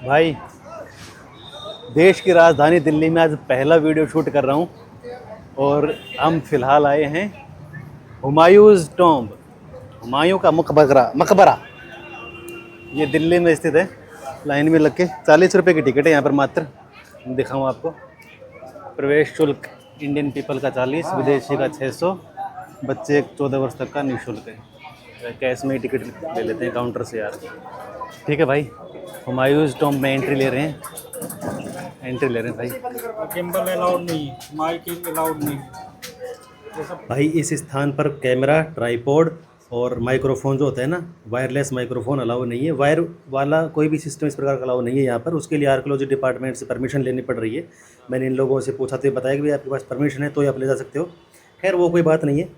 भाई, देश की राजधानी दिल्ली में आज पहला वीडियो शूट कर रहा हूँ और हम फिलहाल आए हैं हुमायूं's टॉम्ब, हुमायूं का मकबरा मकबरा। ये दिल्ली में स्थित है। लाइन में लग के 40 रुपये की टिकट है यहाँ पर मात्र। दिखाऊँ आपको। प्रवेश शुल्क इंडियन पीपल का 40, विदेशी का 600, बच्चे 14 वर्ष तक का निःशुल्क है। कैश में ही टिकट ले लेते हैं काउंटर से यार। ठीक है भाई, हुमायूं's टॉम्ब में एंट्री ले रहे हैं भाई। गिम्बल अलाउड नहीं है, माइक अलाउड नहीं है। भाई इस स्थान पर कैमरा, ट्राइपॉड और माइक्रोफोन जो होता है ना, वायरलेस माइक्रोफोन अलाउ नहीं है। वायर वाला कोई भी सिस्टम इस प्रकार का अलाउ नहीं है यहाँ पर। उसके लिए आर्कियोलॉजी डिपार्टमेंट से परमिशन लेनी पड़ रही है। मैंने इन लोगों से पूछा तो बताया कि भाई आपके पास परमिशन है तो ही आप ले जा सकते हो। खैर वो कोई बात नहीं है।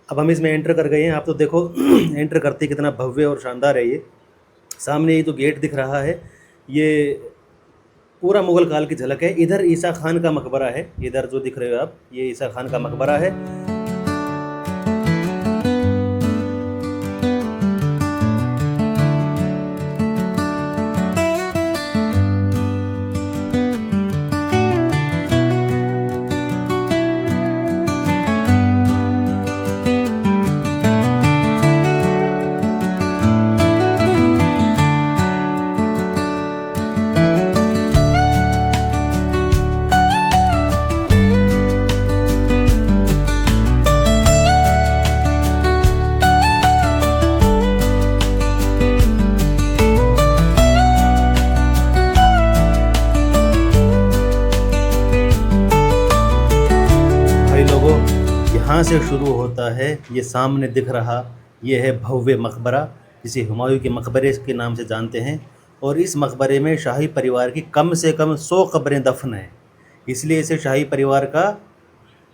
अब हम इसमें एंटर कर गए हैं। आप तो देखो एंटर करते कितना भव्य और शानदार है ये। सामने ये जो गेट दिख रहा है ये पूरा मुग़ल काल की झलक है। इधर ईसा खान का मकबरा है। इधर जो दिख रहे हो आप, ये ईसा खान का मकबरा है। यहाँ से शुरू होता है ये सामने दिख रहा, ये है भव्य मकबरा जिसे हुमायूं के मकबरे के नाम से जानते हैं। और इस मकबरे में शाही परिवार की कम से कम 100 कब्रें दफन हैं। इसलिए इसे शाही परिवार का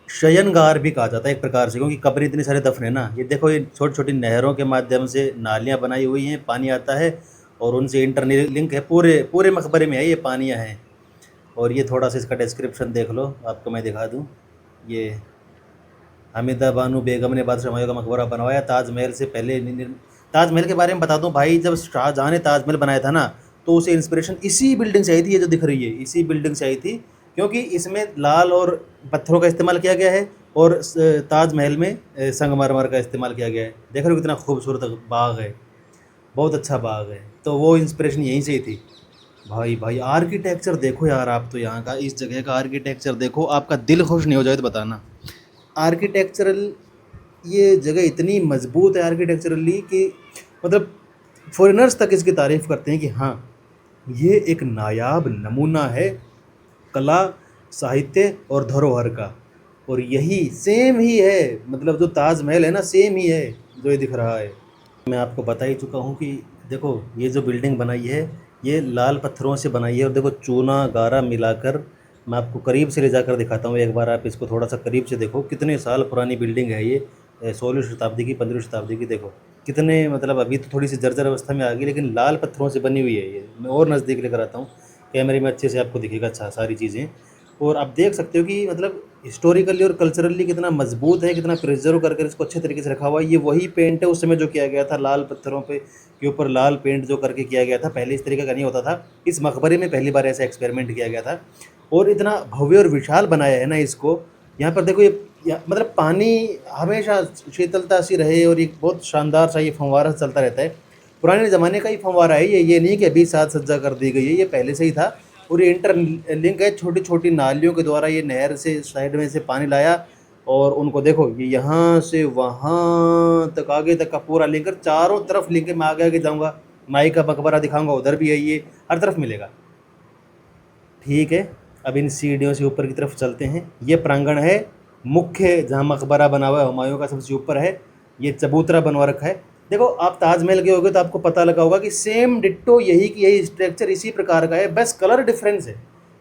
शयनगार भी कहा जाता है एक प्रकार से, क्योंकि कब्रें इतनी सारे दफन है ना। ये देखो, ये छोटी छोटी नहरों के माध्यम से नालियाँ बनाई हुई हैं, पानी आता है और उनसे इंटरलिंक है। पूरे पूरे मकबरे में है ये पानियाँ हैं। और ये थोड़ा सा इसका डिस्क्रिप्शन देख लो, आपको मैं दिखा दूँ। ये हमीदा बानो बेगम ने बादशाह हुमायूं का मकबरा बनवाया। ताजमहल से पहले ताजमहल के बारे में बता दूं भाई, जब शाहजहाँ ने ताजमहल बनाया था ना तो उसे इंस्पिरेशन इसी बिल्डिंग से आई थी। ये जो दिख रही है इसी बिल्डिंग से आई थी, क्योंकि इसमें लाल और पत्थरों का इस्तेमाल किया गया है और ताजमहल में संगमरमर का इस्तेमाल किया गया है। देख रहे हो कितना खूबसूरत बाग है, बहुत अच्छा बाग है। तो वो इंस्पिरेशन यहीं से ही थी। भाई आर्किटेक्चर देखो यार, आप तो यहाँ का इस जगह का आर्किटेक्चर देखो, आपका दिल खुश नहीं हो जाए तो बताना। आर्किटेक्चरल ये जगह इतनी मजबूत है आर्किटेक्चरली कि मतलब फॉरेनर्स तक इसकी तारीफ़ करते हैं कि हाँ ये एक नायाब नमूना है कला, साहित्य और धरोहर का। और यही सेम ही है, मतलब जो ताजमहल है ना सेम ही है जो ये दिख रहा है। मैं आपको बता ही चुका हूँ कि देखो ये जो बिल्डिंग बनाई है ये लाल पत्थरों से बनाई है। और देखो चूना गारा मिलाकर, मैं आपको करीब से ले जाकर दिखाता हूँ। एक बार आप इसको थोड़ा सा करीब से देखो, कितने साल पुरानी बिल्डिंग है ये। 16वीं शताब्दी की, 15वीं शताब्दी की। देखो कितने, मतलब अभी तो थोड़ी सी जर्जर अवस्था में आ गई, लेकिन लाल पत्थरों से बनी हुई है ये। मैं और नज़दीक लेकर आता हूँ, कैमरे में अच्छे से आपको दिखेगा अच्छा सारी चीज़ें। और आप देख सकते हो कि मतलब हिस्टोरिकली और कल्चरली कितना मजबूत है, कितना प्रिजर्व करके इसको अच्छे तरीके से रखा हुआ है। ये वही पेंट है उस समय जो किया गया था, लाल पत्थरों पे के ऊपर लाल पेंट जो करके किया गया था। पहले इस तरीके का नहीं होता था। इस मकबरे में पहली बार ऐसा एक्सपेरिमेंट किया गया था। और इतना भव्य और विशाल बनाया है ना इसको। यहाँ पर देखो ये मतलब पानी हमेशा शीतलता सी रहे और एक बहुत शानदार सा ये फंवारा चलता रहता है। पुराने ज़माने का ही फंवारा है ये नहीं कि अभी साज सज्जा कर दी गई है, ये पहले से ही था। और ये इंटरलिंक है छोटी छोटी नालियों के द्वारा। ये नहर से साइड में से पानी लाया और उनको देखो ये यहाँ से वहाँ तक आगे तक का पूरा लिंक कर, चारों तरफ लिंक है। मैं आगे जाऊँगा, माई का मकबरा दिखाऊँगा, उधर भी है, ये हर तरफ मिलेगा। ठीक है, अब इन सीढ़ियों से ऊपर की तरफ चलते हैं। ये प्रांगण है मुख्य, जहाँ मकबरा बना हुआ है हुमायूं का, सबसे ऊपर है। ये चबूतरा बनवा रखा है। देखो आप ताजमहल गए होगे तो आपको पता लगा होगा कि सेम डिट्टो यही की यही स्ट्रक्चर इसी प्रकार का है, बस कलर डिफरेंस है,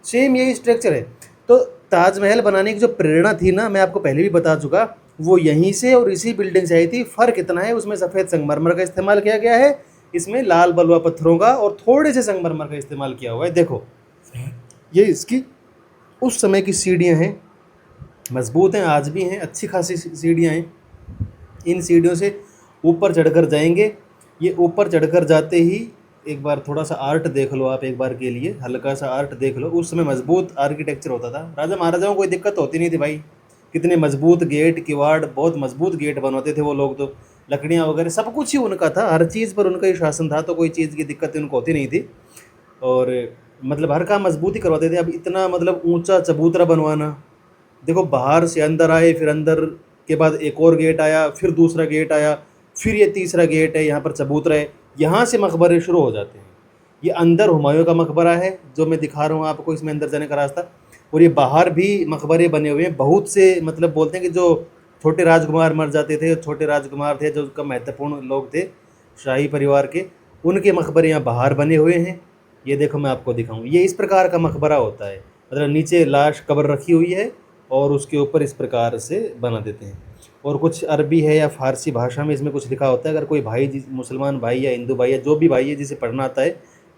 सेम यही स्ट्रक्चर है। तो ताजमहल बनाने की जो प्रेरणा थी ना, मैं आपको पहले भी बता चुका, वो यहीं से और इसी बिल्डिंग से आई थी। फ़र्क इतना है, उसमें सफ़ेद संगमरमर का इस्तेमाल किया गया है, इसमें लाल बलुआ पत्थरों का और थोड़े से संगमरमर का इस्तेमाल किया हुआ है। देखो ये इसकी उस समय की सीढ़ियाँ हैं, मजबूत हैं, आज भी हैं, अच्छी खासी सीढ़ियाँ हैं। इन सीढ़ियों से ऊपर चढ़कर जाएंगे। ये ऊपर चढ़कर जाते ही एक बार थोड़ा सा आर्ट देख लो आप, एक बार के लिए हल्का सा आर्ट देख लो। उस समय मजबूत आर्किटेक्चर होता था, राजा महाराजाओं को कोई दिक्कत होती नहीं थी भाई। कितने मजबूत गेट किवाड़, बहुत मजबूत गेट बनवाते थे वो लोग तो। लकड़ियाँ वगैरह सब कुछ ही उनका था, हर चीज़ पर उनका ही शासन था, तो कोई चीज़ की दिक्कत उनको होती नहीं थी। और मतलब हर काम मजबूत ही करवाते थे। अब इतना मतलब ऊंचा चबूतरा बनवाना, देखो बाहर से अंदर आए, फिर अंदर के बाद एक और गेट आया, फिर दूसरा गेट आया, फिर ये तीसरा गेट है, यहाँ पर चबूतरा है, यहाँ से मकबरे शुरू हो जाते हैं। ये अंदर हुमायूं का मकबरा है जो मैं दिखा रहा हूँ आपको, इसमें अंदर जाने का रास्ता। और ये बाहर भी मकबरे बने हुए हैं बहुत से, मतलब बोलते हैं कि जो छोटे राजकुमार मर जाते थे, छोटे राजकुमार थे जो कम महत्वपूर्ण लोग थे शाही परिवार के, उनके मकबरे यहाँ बाहर बने हुए हैं। ये देखो मैं आपको दिखाऊँ, ये इस प्रकार का मकबरा होता है, मतलब नीचे लाश कब्र रखी हुई है और उसके ऊपर इस प्रकार से बना देते हैं। और कुछ अरबी है या फ़ारसी भाषा में इसमें कुछ लिखा होता है। अगर कोई भाई जिस मुसलमान भाई या हिंदू भाई या जो भी भाई है जिसे पढ़ना आता है,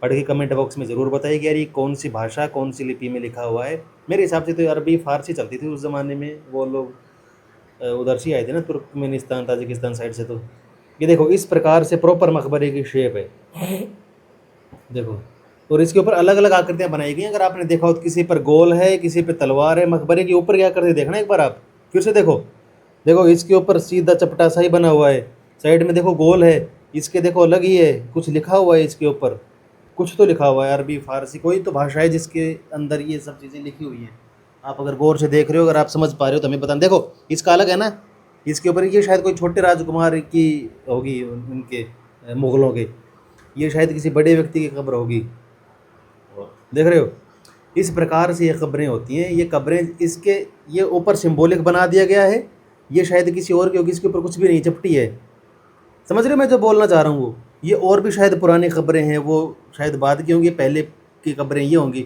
पढ़ के कमेंट बॉक्स में ज़रूर बताइए कि यार ये कौन सी भाषा कौन सी लिपि में लिखा हुआ है। मेरे हिसाब से तो अरबी फ़ारसी चलती थी उस ज़माने में, वो लोग उधर से आए थे ना, तुर्कमेनिस्तान ताजिकिस्तान साइड से। तो ये देखो इस प्रकार से प्रॉपर मकबरे की शेप है, देखो। और इसके ऊपर अलग अलग आकृतियाँ बनाई गई हैं। अगर आपने देखा हो तो किसी पर गोल है, किसी पे तलवार है। मकबरे के ऊपर क्या करते देखना एक बार आप, फिर से देखो। देखो इसके ऊपर सीधा चपटा सा ही बना हुआ है, साइड में देखो गोल है, इसके देखो अलग ही है, कुछ लिखा हुआ है इसके ऊपर, कुछ तो लिखा हुआ है अरबी फ़ारसी, कोई तो भाषा है जिसके अंदर ये सब चीज़ें लिखी हुई हैं। आप अगर गौर से देख रहे हो, अगर आप समझ पा रहे हो तो हमें बताना। देखो इसका अलग है ना, इसके ऊपर ये शायद कोई छोटे राजकुमार की होगी, उनके मुग़लों के, ये शायद किसी बड़े व्यक्ति की कब्र होगी, देख रहे हो। इस प्रकार से ये कब्रें होती हैं। ये कब्रें इसके ये ऊपर सिंबॉलिक बना दिया गया है, ये शायद किसी और की होगी, इसके ऊपर कुछ भी नहीं, चपटी है। समझ रहे हो मैं जो बोलना चाह रहा हूँ वो। ये और भी शायद पुरानी कब्रें हैं, वो शायद बाद की होंगी, पहले की कब्रें ये होंगी।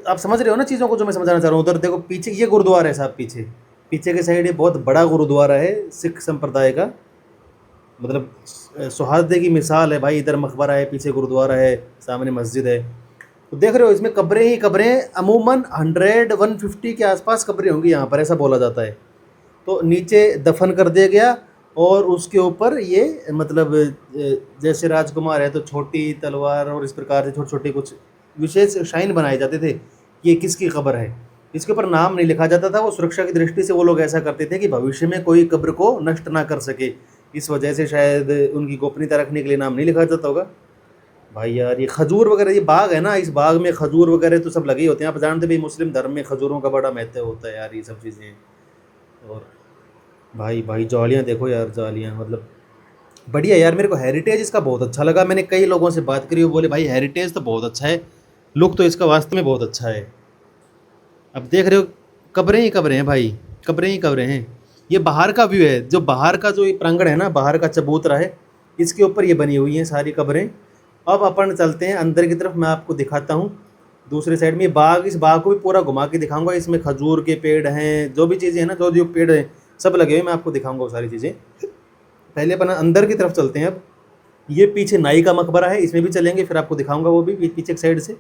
आप समझ रहे हो ना चीज़ों को जो मैं समझाना चाह रहा हूँ। उधर देखो पीछे ये गुरुद्वारा है साहब, पीछे पीछे के साइड ये बहुत बड़ा गुरुद्वारा है सिख संप्रदाय का, मतलब सुहासदे की मिसाल है भाई। इधर मकबरा है, पीछे गुरुद्वारा है, सामने मस्जिद है। तो देख रहे हो इसमें कब्रें ही कब्रें, अमूमन 100-150 के आसपास कब्रें होंगी यहाँ पर, ऐसा बोला जाता है। तो नीचे दफन कर दिया गया और उसके ऊपर ये मतलब जैसे राजकुमार है तो छोटी तलवार और इस प्रकार से छोटे छोटे कुछ विशेष शाइन बनाए जाते थे कि ये किसकी कब्र है। इसके ऊपर नाम नहीं लिखा जाता था, वो सुरक्षा की दृष्टि से वो लोग ऐसा करते थे कि भविष्य में कोई कब्र को नष्ट ना कर सके, इस वजह से शायद उनकी गोपनीयता रखने के लिए नाम नहीं लिखा जाता होगा। भाई यार ये खजूर वगैरह, ये बाग है ना, इस बाग में खजूर वगैरह तो सब लगे होते हैं। आप जानते भाई मुस्लिम धर्म में खजूरों का बड़ा महत्व होता है यार, ये सब चीज़ें। और भाई भाई जालियाँ देखो यार, जालियाँ मतलब बढ़िया यार। मेरे को हेरिटेज इसका बहुत अच्छा लगा। मैंने कई लोगों से बात करी, वो बोले भाई हेरिटेज तो बहुत अच्छा है, लुक तो इसका वास्तव में बहुत अच्छा है। अब देख रहे हो कब्रें ही कब्रें हैं भाई, कब्रें ही कब्रें हैं। ये बाहर का व्यू है, जो बाहर का जो ये प्रांगण है ना, बाहर का चबूतरा है, इसके ऊपर ये बनी हुई हैं सारी कब्रें। अब अपन चलते हैं अंदर की तरफ, मैं आपको दिखाता हूँ दूसरे साइड में बाग। इस बाग को भी पूरा घुमा के दिखाऊंगा। इसमें खजूर के पेड़ हैं, जो भी चीज़ें हैं ना, जो जो पेड़ हैं सब लगे हुए, मैं आपको दिखाऊंगा वो सारी चीज़ें। पहले अपन अंदर की तरफ चलते हैं। अब ये पीछे नाई का मकबरा है, इसमें भी चलेंगे, फिर आपको दिखाऊंगा वो भी पीछे की साइड से।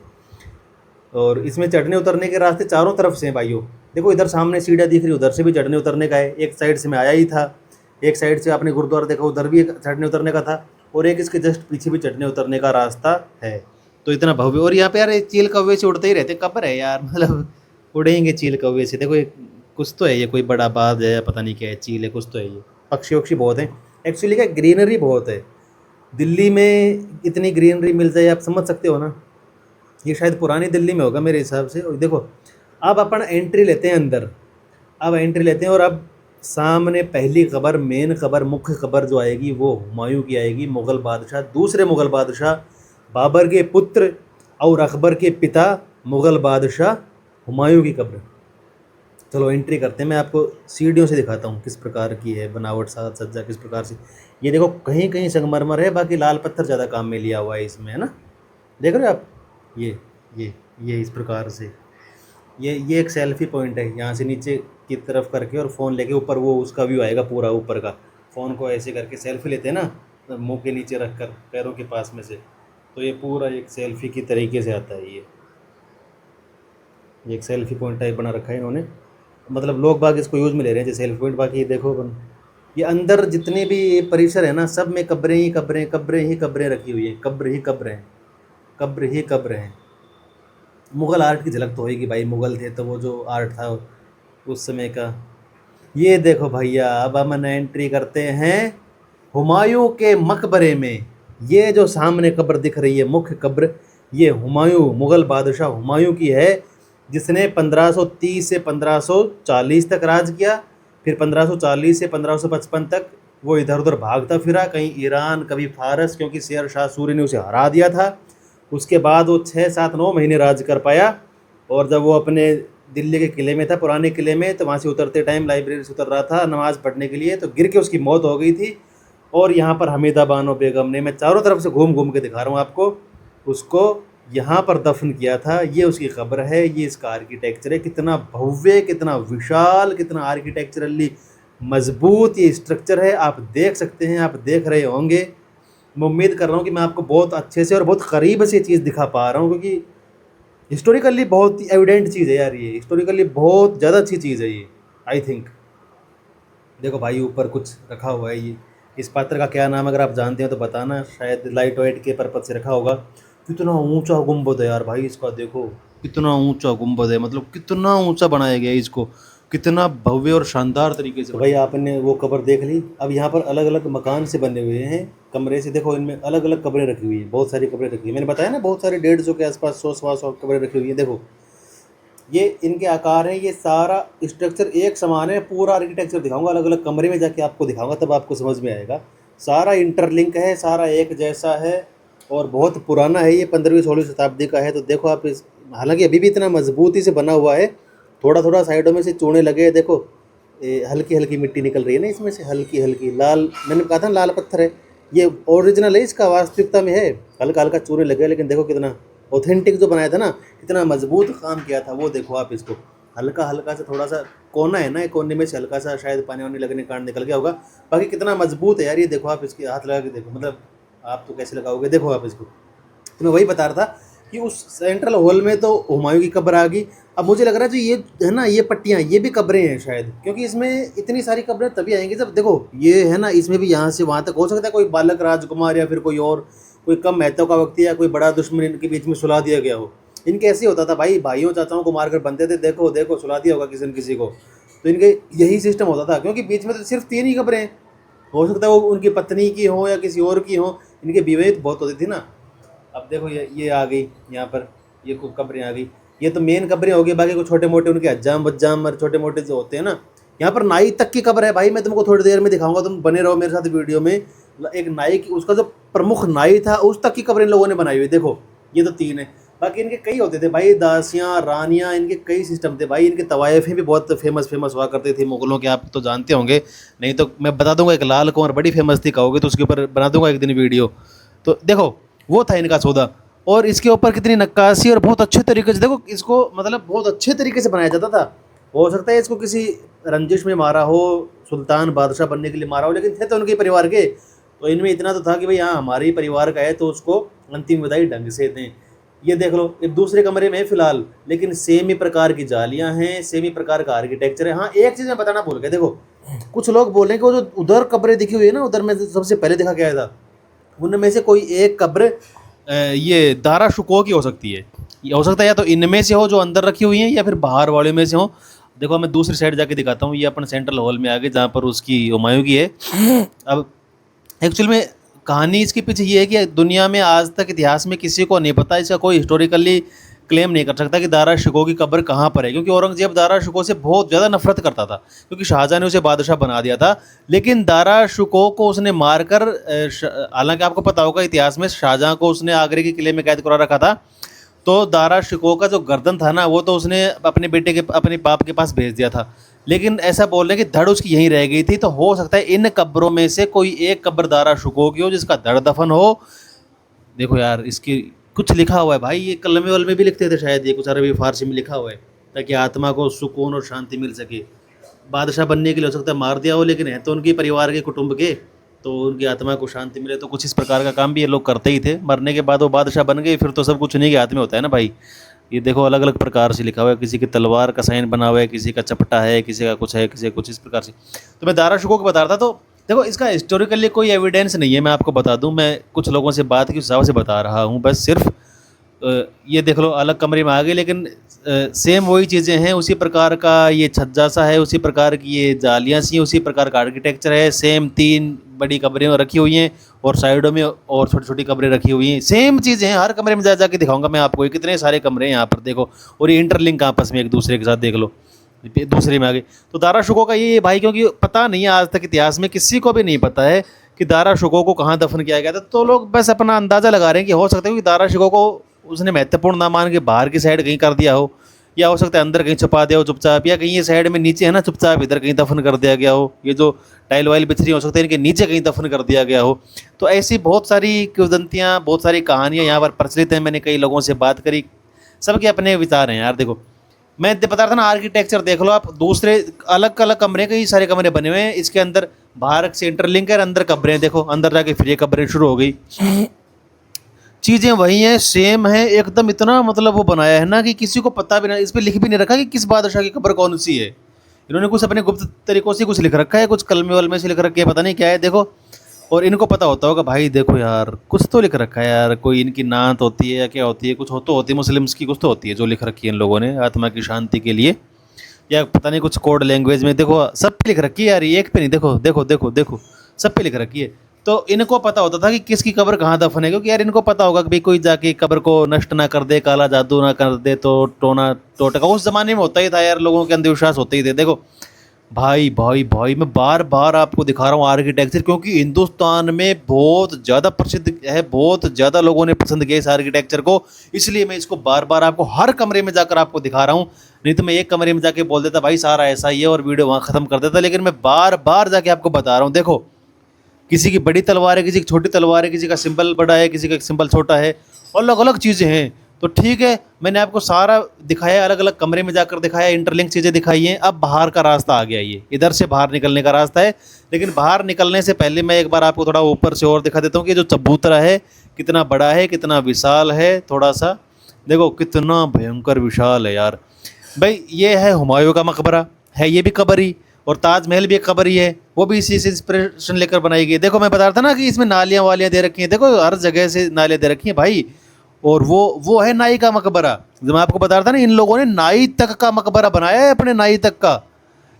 और इसमें चढ़ने उतरने के रास्ते चारों तरफ से हैं भाइयों। देखो इधर सामने सीढ़ियाँ दिख रही, उधर से भी चढ़ने उतरने का है। एक साइड से मैं आया ही था, एक साइड से आपने गुरुद्वारा देखा, उधर भी एक चढ़ने उतरने का था, और एक इसके जस्ट पीछे भी चढ़ने उतरने का रास्ता है। तो इतना भव्य। और यहाँ पे यार चील कौवे से उड़ते ही रहते, कब्र है यार, मतलब उड़ेंगे चील कौवे से। देखो कुछ तो है, ये कोई बड़ा बाज है, पता नहीं क्या है, चील है, कुछ तो है। ये पक्षी वक्षी बहुत हैं एक्चुअली, क्या ग्रीनरी बहुत है दिल्ली में। इतनी ग्रीनरी मिल जाए, आप समझ सकते हो ना। ये शायद पुरानी दिल्ली में होगा मेरे हिसाब से। और देखो अब अपन एंट्री लेते हैं अंदर, अब एंट्री लेते हैं। और अब सामने पहली खबर, मेन खबर, मुख्य खबर जो आएगी वो हुमायूं की आएगी, मुग़ल बादशाह, दूसरे मुग़ल बादशाह, बाबर के पुत्र और अकबर के पिता मुग़ल बादशाह हुमायूं की कब्र। चलो एंट्री करते हैं। मैं आपको सीढ़ियों से दिखाता हूँ किस प्रकार की है बनावट, साज सज्जा किस प्रकार से। ये देखो कहीं कहीं संगमरमर है, बाकी लाल पत्थर ज़्यादा काम में लिया हुआ है इसमें, है ना। देख रहे हो आप, ये इस प्रकार से। ये एक सेल्फ़ी पॉइंट है, यहाँ से नीचे की तरफ करके और फ़ोन लेके ऊपर वो उसका व्यू आएगा पूरा ऊपर का। फ़ोन को ऐसे करके सेल्फ़ी लेते हैं ना, मुंह के नीचे रख कर पैरों के पास में से, तो ये पूरा एक सेल्फ़ी की तरीके से आता है। ये एक सेल्फ़ी पॉइंट टाइप बना रखा है इन्होंने, मतलब लोग बाग इसको यूज़ में ले रहे हैं जैसे सेल्फ़ी पॉइंट। बाकी देखो ये अंदर जितने भी ये परिसर है ना, सब में कब्रें ही कब्रें, कब्रें ही कब्रें रखी हुई हैं, कब्र ही कब्र हैं, कब्र ही कब्र हैं। मुग़ल आर्ट की झलक तो होएगी भाई, मुग़ल थे तो वो जो आर्ट था उस समय का। ये देखो भैया, अब हम एंट्री करते हैं हुमायूं के मकबरे में। ये जो सामने कब्र दिख रही है, मुख्य कब्र, ये हुमायूं, मुग़ल बादशाह हुमायूं की है, जिसने 1530 से 1540 तक राज किया। फिर 1540 से 1555 तक वो इधर उधर भागता फिरा, कहीं ईरान, कभी फारस, क्योंकि शेर शाह सूरी ने उसे हरा दिया था। उसके बाद वो 6, 7, 9 महीने राज कर पाया। और जब वो अपने दिल्ली के किले में था, पुराने किले में, तो वहाँ से उतरते टाइम लाइब्रेरी से उतर रहा था नमाज़ पढ़ने के लिए, तो गिर के उसकी मौत हो गई थी। और यहाँ पर हमीदा बानो बेगम ने, मैं चारों तरफ से घूम घूम के दिखा रहा हूँ आपको, उसको यहाँ पर दफन किया था। ये उसकी कब्र है, ये इसका आर्किटेक्चर है, कितना भव्य, कितना विशाल, कितना आर्किटेक्चरली मजबूत ये स्ट्रक्चर है। आप देख सकते हैं, आप देख रहे होंगे। मैं उम्मीद कर रहा हूँ कि मैं आपको बहुत अच्छे से और बहुत करीब से चीज़ दिखा पा रहा हूँ, क्योंकि हिस्टोरिकली बहुत ही एविडेंट चीज़ है यार, ये हिस्टोरिकली बहुत ज़्यादा अच्छी चीज़ है ये, आई थिंक। देखो भाई, ऊपर कुछ रखा हुआ है। ये इस पात्र का क्या नाम, अगर आप जानते हैं तो बताना, शायद लाइट वाइट के पर्पज से रखा होगा। कितना ऊंचा गुंबद है यार भाई इसका, देखो कितना ऊंचा गुंबद है, मतलब कितना ऊंचा बनाया गया है इसको, कितना भव्य और शानदार तरीके से। तो भाई आपने वो कब्र देख ली। अब यहाँ पर अलग अलग मकान से बने हुए हैं कमरे से, देखो इनमें अलग अलग कब्रें रखी हुई हैं, बहुत सारी कब्रें रखी हुई हैं। मैंने बताया ना, बहुत सारी 150 के आसपास, 100 कब्रें रखी हुई हैं। देखो ये इनके आकार हैं, ये सारा स्ट्रक्चर एक समान है। पूरा आर्किटेक्चर दिखाऊंगा, अलग अलग कमरे में जाके आपको दिखाऊंगा, तब आपको समझ में आएगा। सारा इंटरलिंक है, सारा एक जैसा है, और बहुत पुराना है ये, 15वीं 16वीं शताब्दी का है। तो देखो आप इस, हालांकि अभी भी इतना मजबूती से बना हुआ है, थोड़ा थोड़ा साइडों में से चूने लगे हैं। देखो हल्की हल्की मिट्टी निकल रही है ना इसमें से, हल्की हल्की लाल, मैंने कहा था लाल पत्थर है ये, ओरिजिनल है, इसका वास्तविकता में है, हल्का हल्का चूने लगे, लेकिन देखो कितना ऑथेंटिक जो बनाया था ना, कितना मजबूत काम किया था वो। देखो आप इसको, हल्का हल्का से थोड़ा सा कोना है ना, एक कोने में से हल्का सा शायद पानी वानी लगने के कारण निकल गया होगा, बाकी कितना मजबूत है यार ये। देखो आप इसके हाथ लगा के देखो, मतलब आप तो कैसे लगाओगे, देखो आप इसको। तो मैं वही बता रहा था कि उस सेंट्रल हॉल में तो हुमायूं की कब्र आ गई। अब मुझे लग रहा है जो ये है ना, ये पट्टियाँ, ये भी कब्रें हैं शायद, क्योंकि इसमें इतनी सारी कब्रें तभी आएंगी जब, देखो ये है ना, इसमें भी यहाँ से वहाँ तक हो सकता है कोई बालक राजकुमार या फिर कोई और, कोई कम महत्व का व्यक्ति या कोई बड़ा दुश्मन इनके बीच में सुला दिया गया हो। इनके ऐसे होता था भाई, भाइयों चाचाओं को मारकर बनते थे, देखो देखो सुला दिया होगा किसी न किसी को। तो इनके यही सिस्टम होता था, क्योंकि बीच में तो सिर्फ 3 ही कब्रें हैं। हो सकता है वो उनकी पत्नी की हो या किसी और की हो, इनके बीवी तो बहुत होती थी ना। अब देखो ये आ गई यहाँ पर, ये खूब कब्रें आ गई। ये तो मेन कब्रें हो गई, बाकी को छोटे मोटे उनके हज्जाम बज्जाम और छोटे मोटे जो होते हैं ना। यहाँ पर नाई तक की कब्र है भाई, मैं तुमको थोड़ी देर में दिखाऊंगा, तुम बने रहो मेरे साथ वीडियो में। एक नाई की, उसका जो प्रमुख नाई था उस तक की कब्रें इन लोगों ने बनाई हुई। देखो ये तो 3 है, बाकी इनके कई होते थे भाई, दासियाँ, रानियाँ, इनके कई सिस्टम थे भाई। इनके तवायफ़ें भी बहुत फेमस हुआ करती थी मुग़लों के, आप तो जानते होंगे, नहीं तो मैं बता दूंगा। एक लाल कुंवर बड़ी फेमस थी, कहोगे तो उसके ऊपर बना दूंगा एक दिन वीडियो। तो देखो वो था इनका सौदा, और इसके ऊपर कितनी नक्काशी, और बहुत अच्छे तरीके से, देखो इसको मतलब बहुत अच्छे तरीके से बनाया जाता था। हो सकता है इसको किसी रंजिश में मारा हो, सुल्तान बादशाह बनने के लिए मारा हो, लेकिन थे तो उनके परिवार के। तो इनमें इतना तो था कि भाई हाँ हमारे ही परिवार का है, तो उसको अंतिम विदाई ढंग से दें। ये देख लो, एक दूसरे कमरे में है फिलहाल, लेकिन सेम ही प्रकार की जालियां हैं, सेम ही प्रकार का आर्किटेक्चर है। हाँ एक चीज़ मैं बताना भूल गया, देखो कुछ लोग बोल रहे हैं कि वो जो उधर कब्रें दिखी हुई है ना, उधर में सबसे पहले देखा गया था, उनमें से कोई एक कब्र ये दारा शुको की हो सकती है। ये हो सकता है या तो इनमें से हो जो अंदर रखी हुई हैं, या फिर बाहर वाले में से हो। देखो मैं दूसरी साइड जाके दिखाता हूँ, ये अपन सेंट्रल हॉल में आ गए जहाँ पर उसकी हुमायूं की है। अब एक्चुअल में कहानी इसके पीछे ये है कि दुनिया में आज तक इतिहास में किसी को नहीं पता, इसका कोई हिस्टोरिकली क्लेम नहीं कर सकता कि दारा शिकोह की कब्र कहाँ पर है, क्योंकि औरंगजेब दारा शिकोह से बहुत ज़्यादा नफरत करता था, क्योंकि शाहजहाँ ने उसे बादशाह बना दिया था। लेकिन दारा शिकोह को उसने मारकर, हालांकि आपको पता होगा इतिहास में शाहजहाँ को उसने आगरे के किले में कैद करा रखा था, तो दारा शिकोह का जो गर्दन था ना, वो तो उसने अपने बेटे के, अपने बाप के पास भेज दिया था। लेकिन ऐसा बोल रहे हैं कि धड़ उसकी यहीं रह गई थी। तो हो सकता है इन कब्रों में से कोई एक कब्र दारा शिकोह की हो जिसका धड़ दफन हो। देखो यार इसकी कुछ लिखा हुआ है भाई, ये कलमे वलमे भी लिखते थे शायद, ये कुछ अरबी फारसी में लिखा हुआ है, ताकि आत्मा को सुकून और शांति मिल सके। बादशाह बनने के लिए हो सकता है मार दिया हो, लेकिन है तो उनके परिवार के, कुटुंब के, तो उनकी आत्मा को शांति मिले। तो कुछ इस प्रकार का काम भी ये लोग करते ही थे। मरने के बाद वो बादशाह बन गए, फिर तो सब कुछ उन्हीं के हाथ में होता है ना भाई। ये देखो अलग अलग प्रकार से लिखा हुआ है, किसी की तलवार का साइन बना हुआ है, किसी का चपटा है, किसी का कुछ है, किसी का कुछ, इस प्रकार से। तो मैं दारा शिकोह को बता रहा था। तो देखो इसका हिस्टोरिकली कोई एविडेंस नहीं है, मैं आपको बता दूं, मैं कुछ लोगों से बात की उस हिसाब से बता रहा हूँ बस सिर्फ। ये देख लो अलग कमरे में आ गए, लेकिन सेम वही चीज़ें हैं, उसी प्रकार का ये छज्जा सा है, उसी प्रकार की ये जालियाँ सी हैं, उसी प्रकार का आर्किटेक्चर है, सेम 3 बड़ी कमरें रखी हुई हैं और साइडों में और छोटी छोटी कमरें रखी हुई हैं, सेम चीज़ें हैं, हर कमरे में जा जाके दिखाऊंगा मैं आपको, ये कितने सारे कमरे हैं यहाँ पर देखो, और ये इंटरलिंक आपस में एक दूसरे के साथ देख लो, दूसरे में आ गए। तो दारा शुको का ये भाई, क्योंकि पता नहीं है आज तक इतिहास में किसी को भी नहीं पता है कि दारा शुको को कहाँ दफन किया गया था, तो लोग बस अपना अंदाज़ा लगा रहे हैं कि हो सकता है कि दारा शुको को उसने महत्वपूर्ण ना मान के बाहर की साइड कहीं कर दिया हो, या हो सकता है अंदर कहीं छुपा दिया हो चुपचाप, या कहीं ये साइड में नीचे है ना चुपचाप इधर कहीं दफन कर दिया गया हो, ये जो टाइल वाइल बिछ रही हो सकता है इनके नीचे कहीं दफन कर दिया गया हो। तो ऐसी बहुत सारी किंवदंतियाँ, बहुत सारी कहानियाँ यहाँ पर प्रचलित हैं, मैंने कई लोगों से बात करी, सबके अपने विचार हैं यार। देखो मैं बता रहा था ना, आर्किटेक्चर देख लो आप, दूसरे अलग अलग कमरे, कई सारे कमरे बने हुए हैं, इसके अंदर बाहर से इंटरलिंक है, अंदर कमरे हैं, देखो अंदर जाके फिर ये कमरे शुरू हो गई, चीज़ें वही हैं, सेम है एकदम, इतना मतलब वो बनाया है ना कि किसी को पता भी नहीं, इस पर लिख भी नहीं रखा कि किस बादशाह की कब्र कौन सी है, इन्होंने कुछ अपने गुप्त तरीकों से कुछ लिख रखा है, कुछ कलमे वलमे से लिख रखे है, पता नहीं क्या है देखो। और इनको पता होता होगा भाई, देखो यार कुछ तो लिख रखा है यार, कोई इनकी नात होती है या क्या होती है, कुछ हो तो होती है, मुस्लिम्स की कुछ तो होती है जो लिख रखी है इन लोगों ने आत्मा की शांति के लिए, या पता नहीं कुछ कोड लैंग्वेज में, देखो सब पे लिख रखी है यार, ये एक पे नहीं, देखो देखो देखो देखो सब पे लिख रखी है। तो इनको पता होता था कि किसकी कब्र कहाँ दफन है, क्योंकि यार इनको पता होगा कि भाई कोई जाके कब्र को नष्ट ना कर दे, काला जादू ना कर दे, तो टोना टोटका उस जमाने में होता ही था यार, लोगों के अंधविश्वास होते ही थे। देखो भाई भाई भाई मैं बार बार आपको दिखा रहा हूँ आर्किटेक्चर, क्योंकि हिंदुस्तान में बहुत ज़्यादा प्रसिद्ध है, बहुत ज़्यादा लोगों ने पसंद किया इस आर्किटेक्चर को, इसलिए मैं इसको बार बार आपको हर कमरे में जाकर आपको दिखा रहा हूँ। नहीं तो मैं एक कमरे में जाके बोल देता भाई सारा ऐसा ही है और वीडियो वहाँ ख़त्म कर देता, लेकिन मैं बार बार जाके आपको बता रहा हूँ। देखो किसी की बड़ी तलवार है, किसी की छोटी तलवार है, किसी का सिंबल बड़ा है, किसी का सिंबल छोटा है, अलग अलग चीज़ें हैं। तो ठीक है, मैंने आपको सारा दिखाया, अलग अलग कमरे में जाकर दिखाया, इंटरलिंक चीज़ें दिखाई हैं। अब बाहर का रास्ता आ गया, ये इधर से बाहर निकलने का रास्ता है, लेकिन बाहर निकलने से पहले मैं एक बार आपको थोड़ा ऊपर से और दिखा देता हूँ कि जो चबूतरा है कितना बड़ा है, कितना विशाल है, थोड़ा सा देखो कितना भयंकर विशाल है यार। भाई ये है हुमायूं का मकबरा, है ये भी कब्र ही, और ताजमहल भी एक कब्र ही है, वो भी इसी से इंस्पिरेशन लेकर बनाई गई। देखो मैं बता रहा था ना कि इसमें नालियाँ वालियाँ दे रखी हैं, देखो हर जगह से नालियाँ दे रखी हैं भाई। और वो है नाई का मकबरा, जो मैं आपको बता रहा था ना, इन लोगों ने नाई तक का मकबरा बनाया है, अपने नाई तक का,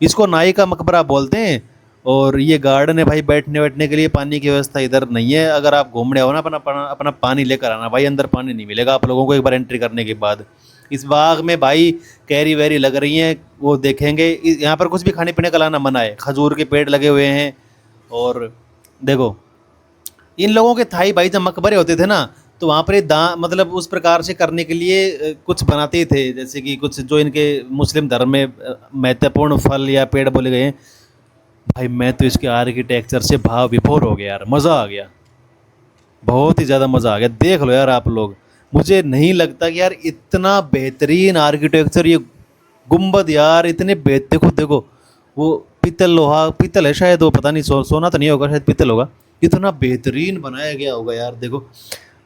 इसको नाई का मकबरा बोलते हैं। और ये गार्डन है भाई, बैठने बैठने के लिए, पानी की व्यवस्था इधर नहीं है, अगर आप घूमने आओ ना अपना अपना पानी लेकर आना भाई, अंदर पानी नहीं मिलेगा आप लोगों को एक बार एंट्री करने के बाद। इस बाग में भाई कैरी वैरी लग रही हैं, वो देखेंगे, यहाँ पर कुछ भी खाने पीने का लाना मना है, खजूर के पेड़ लगे हुए हैं। और देखो इन लोगों के थाई भाई जब मकबरे होते थे ना, तो वहाँ पर ये मतलब उस प्रकार से करने के लिए कुछ बनाते थे, जैसे कि कुछ जो इनके मुस्लिम धर्म में महत्वपूर्ण फल या पेड़ बोले गए हैं। भाई मैं तो इसके आर्किटेक्चर से भाव विभोर हो गया यार, मज़ा आ गया, बहुत ही ज़्यादा मज़ा आ गया। देख लो यार आप लोग, मुझे नहीं लगता कि यार इतना बेहतरीन आर्किटेक्चर, ये गुंबद यार इतने देखो देखो, वो पीतल लोहा, पीतल है शायद, वो पता नहीं, सोना तो नहीं होगा, शायद पीतल होगा, इतना बेहतरीन बनाया गया होगा यार। देखो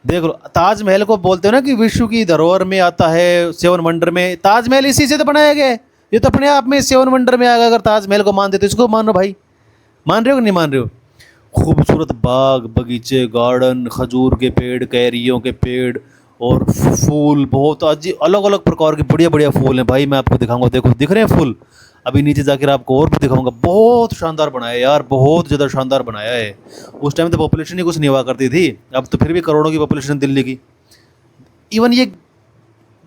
देख लो, ताजमहल को बोलते हो ना कि विश्व की धरोहर में आता है, सेवन वंडर में, ताजमहल इसी से तो बनाया गया है, ये तो अपने आप में सेवन वंडर में आ गया। अगर ताजमहल को मानते तो इसको मानो भाई, मान रहे हो कि नहीं मान रहे हो? खूबसूरत बाग बगीचे, गार्डन, खजूर के पेड़, कैरियों के पेड़, और फूल बहुत अलग अलग प्रकार के बढ़िया बढ़िया फूल हैं भाई, मैं आपको दिखाऊंगा, देखो दिख रहे हैं फूल, अभी नीचे जाकर आपको और भी दिखाऊंगा। बहुत शानदार बनाया है यार, बहुत ज़्यादा शानदार बनाया है। उस टाइम तो पॉपुलेशन ही कुछ नहीं हुआ करती थी, अब तो फिर भी करोड़ों की पॉपुलेशन दिल्ली की। इवन ये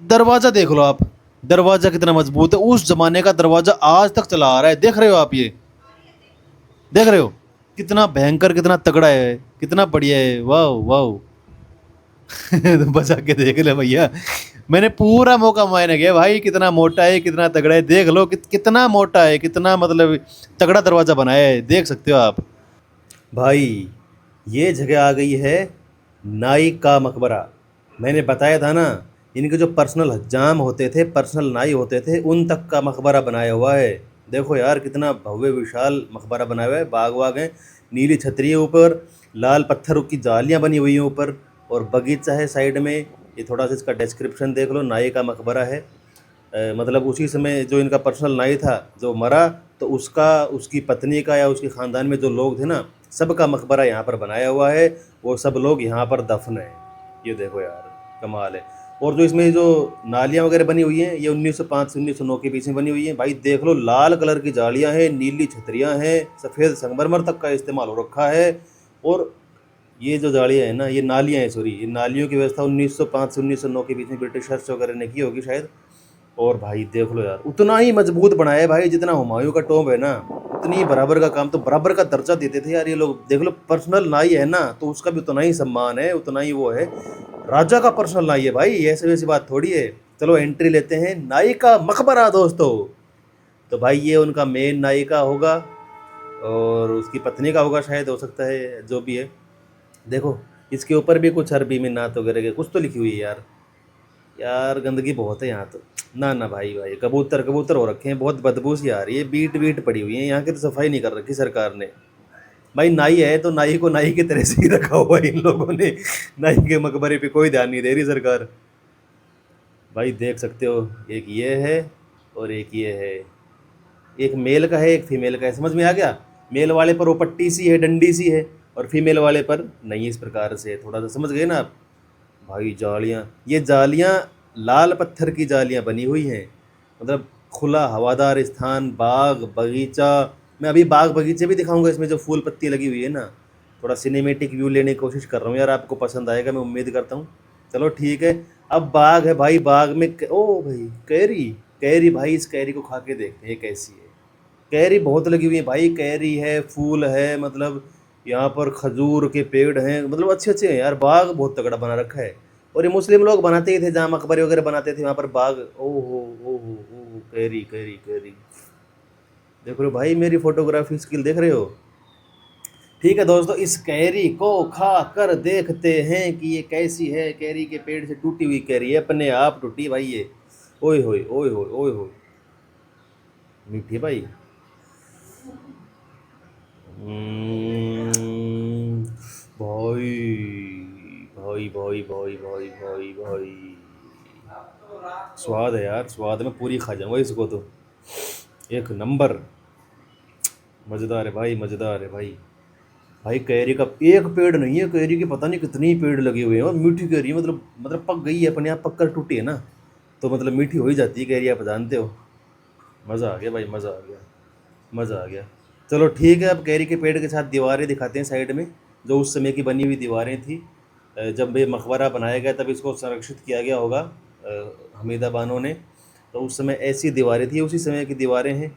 दरवाज़ा देख लो आप, दरवाज़ा कितना मजबूत है, उस ज़माने का दरवाज़ा आज तक चला आ रहा है, देख रहे हो आप, ये देख रहे हो कितना भयंकर, कितना तगड़ा है, कितना बढ़िया है, वाह वाह। तो बचा के देख ले भैया, मैंने पूरा मौका मुआयना किया भाई, कितना मोटा है, कितना तगड़ा है, देख लो कितना मोटा है, कितना मतलब तगड़ा दरवाज़ा बनाया है, देख सकते हो आप भाई। ये जगह आ गई है नाई का मकबरा। मैंने बताया था ना, इनके जो पर्सनल हज्जाम होते थे, पर्सनल नाई होते थे, उन तक का मकबरा बनाया हुआ है। देखो यार कितना भव्य विशाल मकबरा बनाया हुआ है, बाग वाग है, नीली छतरी है ऊपर, लाल पत्थरों की जालियाँ बनी हुई हैं ऊपर, और बगीचा है साइड में। ये थोड़ा सा इसका डिस्क्रिप्शन देख लो, नाई का मकबरा है, मतलब उसी समय जो इनका पर्सनल नाई था जो मरा, तो उसका, उसकी पत्नी का या उसके ख़ानदान में जो लोग थे ना, सबका मकबरा यहाँ पर बनाया हुआ है। वो सब लोग यहाँ पर दफन हैं। ये देखो यार, कमाल है। और जो इसमें जो नालियाँ वगैरह बनी हुई हैं, ये 1905 से 1909 के बीच में बनी हुई हैं। भाई देख लो, लाल कलर की जालियाँ हैं, नीली छतरियाँ हैं, सफ़ेद संगमरमर तक का इस्तेमाल हो रखा है। और ये जो जालियाँ हैं ना, ये नालियाँ हैं, सॉरी, ये नालियों की व्यवस्था 1905 से 1909 के बीच में ब्रिटिशर्स वगैरह ने की होगी शायद। और भाई देख लो यार, उतना ही मजबूत बनाया है भाई जितना हुमायूं का टॉम्ब है ना, उतनी ही बराबर का काम, तो बराबर का दर्जा देते थे यार ये लोग। देख लो, पर्सनल नाई है ना, तो उसका भी उतना ही सम्मान है, उतना ही वो है। राजा का पर्सनल नाई है भाई, ऐसे वैसी बात थोड़ी है। चलो एंट्री लेते हैं नाई का मकबरा दोस्तों। तो भाई ये उनका मेन नाई का होगा, और उसकी पत्नी का होगा शायद, हो सकता है, जो भी है। देखो इसके ऊपर भी कुछ अरबी में नात वगैरह के कुछ तो लिखी हुई है यार। यार गंदगी बहुत है यहाँ तो। ना ना भाई, भाई कबूतर कबूतर हो रखे हैं, बहुत बदबू सी आ रही है, बीट बीट पड़ी हुई है यहाँ की, तो सफाई नहीं कर रखी सरकार ने। भाई नाई है तो नाई को नाई की तरह से ही रखा हुआ है इन लोगों ने। नाई के मकबरे पे कोई ध्यान नहीं दे रही सरकार। भाई देख सकते हो, एक ये है और एक ये है। एक मेल का है, एक फीमेल का है, समझ में आ गया। मेल वाले पर वो पट्टी सी है, डंडी सी है, और फीमेल वाले पर नहीं, इस प्रकार से थोड़ा सा समझ गए ना आप। भाई जालियाँ, ये जालियाँ लाल पत्थर की जालियाँ बनी हुई हैं, मतलब खुला हवादार स्थान, बाग बगीचा। मैं अभी बाग बगीचे भी दिखाऊंगा इसमें, जो फूल पत्ती लगी हुई है ना। थोड़ा सिनेमेटिक व्यू लेने की कोशिश कर रहा हूँ यार, आपको पसंद आएगा मैं उम्मीद करता हूँ। चलो ठीक है। अब बाग है भाई, बाग में ओ भाई कैरी, कैरी भाई, इस कैरी को खा के देखते हैं कैसी है। कैरी बहुत लगी हुई है भाई, कैरी है, फूल है, मतलब यहाँ पर खजूर के पेड़ हैं, मतलब अच्छे अच्छे हैं यार। बाग बहुत तगड़ा बना रखा है। और ये मुस्लिम लोग बनाते ही थे, जहाँ मकबरे वगैरह बनाते थे वहाँ पर बाग। ओहो ओहो ओहो, कैरी कैरी कैरी। देख रहे हो भाई मेरी फोटोग्राफी स्किल, देख रहे हो। ठीक है दोस्तों, इस कैरी को खा कर देखते हैं कि ये कैसी है। कैरी के पेड़ से टूटी हुई कैरी है, अपने आप टूटी भाई ये। ओए होए ओए होए ओए होए, मीठी भाई। हम्म, भाई भाई भाई भाई भाई भाई भाई, स्वाद है यार, स्वाद में पूरी खा जाऊंगा इसको तो। एक नंबर, मज़ेदार है भाई, मज़ेदार है भाई। भाई कैरी का एक पेड़ नहीं है, कैरी के पता नहीं कितनी पेड़ लगे हुए हैं, और मीठी कैरी है, मतलब पक गई है अपने आप, पक कर टूटी है ना, तो मतलब मीठी हो ही जाती है कैरी, आप जानते हो। मज़ा आ गया भाई, मज़ा आ गया, मज़ा आ गया। चलो ठीक है, अब कैरी के पेड़ के साथ दीवारें दिखाते हैं साइड में, जो उस समय की बनी हुई दीवारें थी। जब ये मकबरा बनाया गया तब इसको संरक्षित किया गया होगा हमीदा बानो ने। तो उस समय ऐसी दीवारें थी, उसी समय की दीवारें हैं।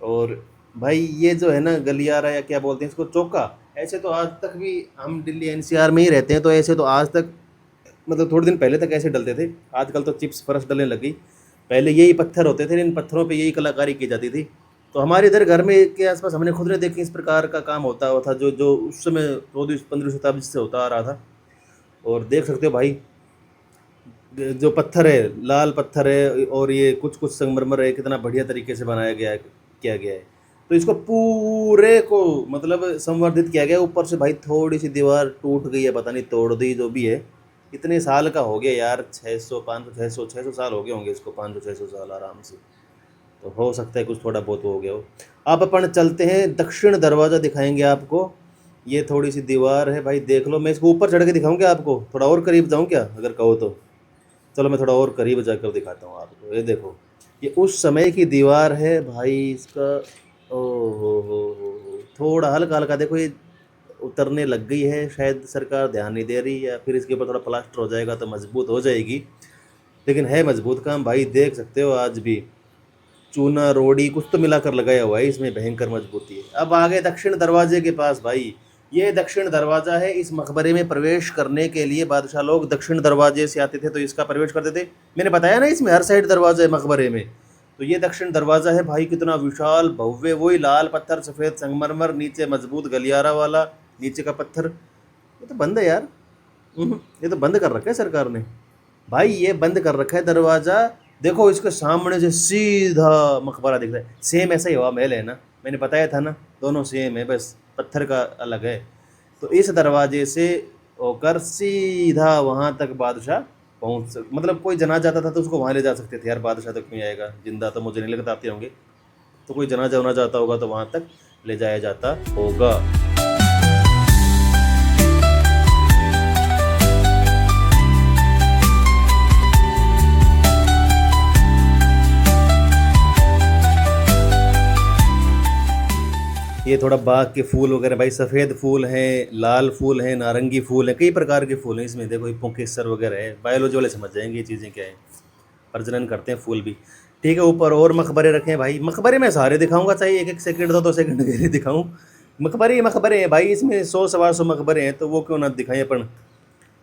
और भाई ये जो है ना गलियारा, या क्या बोलते हैं इसको, चौका, ऐसे तो आज तक भी हम दिल्ली एनसीआर में ही रहते हैं, तो ऐसे तो आज तक, मतलब थोड़े दिन पहले तक ऐसे डलते थे। आजकल तो चिप्स फर्श डलने लग गई। पहले यही पत्थर होते थे, इन पत्थरों पे यही कलाकारी की जाती थी। तो हमारे इधर घर में के आसपास हमने खुद ने देखी इस प्रकार का काम होता हुआ था, जो जो उस समय 14वीं-15वीं शताब्दी से होता आ रहा था। और देख सकते हो भाई, जो पत्थर है लाल पत्थर है, और ये कुछ कुछ संगमरमर है, कितना बढ़िया तरीके से बनाया गया है, किया गया है। तो इसको पूरे को मतलब संवर्धित किया गया। ऊपर से भाई थोड़ी सी दीवार टूट गई है, पता नहीं तोड़ दी, जो भी है। इतने साल का हो गया यार, 600 500 600 साल हो गए होंगे इसको, 500 600 साल आराम से। तो हो सकता है कुछ थोड़ा बहुत हो गया हो। अब अपन चलते हैं, दक्षिण दरवाज़ा दिखाएंगे आपको। ये थोड़ी सी दीवार है भाई, देख लो। मैं इसको ऊपर चढ़ के दिखाऊँ क्या आपको, थोड़ा और करीब जाऊँ क्या, अगर कहो तो। चलो मैं थोड़ा और करीब जाकर दिखाता हूँ आपको। ये देखो, ये उस समय की दीवार है भाई इसका। ओ हो, थोड़ा हल्का हल्का देखो, ये उतरने लग गई है, शायद सरकार ध्यान नहीं दे रही, या फिर इसके ऊपर थोड़ा प्लास्टर हो जाएगा तो मजबूत हो जाएगी। लेकिन है मजबूत काम भाई, देख सकते हो आज भी चूना रोड़ी कुछ तो मिलाकर लगाया हुआ है इसमें, भयंकर मजबूती है। अब आ गए दक्षिण दरवाजे के पास भाई। ये दक्षिण दरवाज़ा है। इस मकबरे में प्रवेश करने के लिए बादशाह लोग दक्षिण दरवाजे से आते थे, तो इसका प्रवेश करते थे। मैंने बताया ना इसमें हर साइड दरवाजा है मकबरे में। तो ये दक्षिण दरवाज़ा है भाई, कितना विशाल भव्य, वही लाल पत्थर, सफ़ेद संगमरमर, नीचे मजबूत गलियारा वाला, नीचे का पत्थर। ये तो बंद है यार। ये तो बंद कर रखा है सरकार ने भाई, ये बंद कर रखा है दरवाज़ा। देखो इसके सामने से सीधा मकबरा दिख रहा है, सेम ऐसा ही हवा महल है ना, मैंने बताया था ना, दोनों सेम है, बस पत्थर का अलग है। तो इस दरवाजे से होकर सीधा वहाँ तक बादशाह मतलब कोई जनाजा जाता था तो उसको वहाँ ले जा सकते थे यार, बादशाह तक नहीं आएगा, जिंदा तो मुझे नहीं लगता आते होंगे, तो कोई जनाजा होना जाता होगा तो वहाँ तक ले जाया जाता होगा। ये थोड़ा बाग के फूल वगैरह भाई, सफ़ेद फूल हैं, लाल फूल हैं, नारंगी फूल हैं, कई प्रकार के फूल हैं इसमें। देखो ये पुंकेसर वगैरह है, बायोलॉजी वाले समझ जाएंगे ये चीज़ें क्या हैं, प्रजनन करते हैं फूल भी। ठीक है, ऊपर और मकबरे रखे हैं भाई, मकबरे में सारे दिखाऊंगा, चाहे एक एक सेकंड 2-2 सेकंड के लिए दिखाऊं। मकबरे ही मकबरे हैं भाई, इसमें 100-125 मकबरे हैं, तो वो क्यों ना दिखाएं अपन।